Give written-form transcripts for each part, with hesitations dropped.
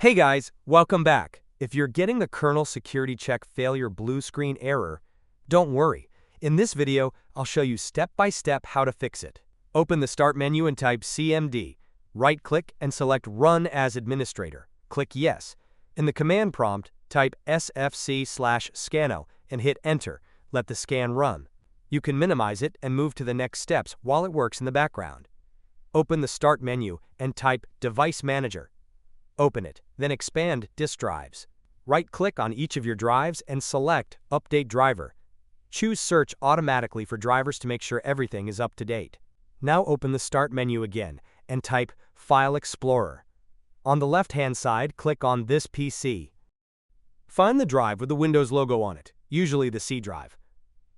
Hey guys, welcome back. If you're getting the Kernel Security Check Failure blue screen error, don't worry. In this video, I'll show you step-by-step how to fix it. Open the Start menu and type CMD. Right-click and select Run as Administrator. Click Yes. In the command prompt, type sfc/scano and hit Enter. Let the scan run. You can minimize it and move to the next steps while it works in the background. Open the Start menu and type Device Manager. Open it, then expand Disk Drives. Right-click on each of your drives and select Update Driver. Choose Search automatically for drivers to make sure everything is up to date. Now open the Start menu again and type File Explorer. On the left-hand side, click on This PC. Find the drive with the Windows logo on it, usually the C drive.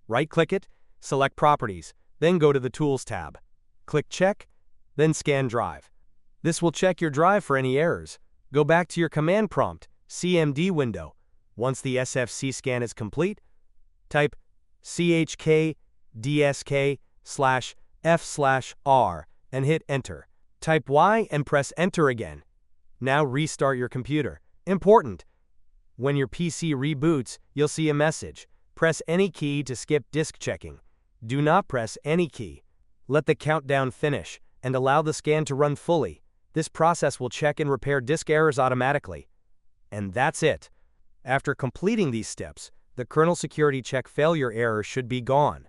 Right-click it, select Properties, then go to the Tools tab. Click Check, then Scan Drive. This will check your drive for any errors. Go back to your command prompt, CMD window. Once the SFC scan is complete, type chkdsk/f/r and hit Enter. Type Y and press Enter again. Now restart your computer. Important! When your PC reboots, you'll see a message. Press any key to skip disk checking. Do not press any key. Let the countdown finish and allow the scan to run fully. This process will check and repair disk errors automatically. And that's it. After completing these steps, the Kernel Security Check Failure error should be gone.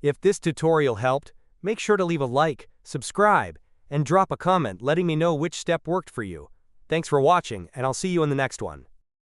If this tutorial helped, make sure to leave a like, subscribe, and drop a comment letting me know which step worked for you. Thanks for watching, and I'll see you in the next one.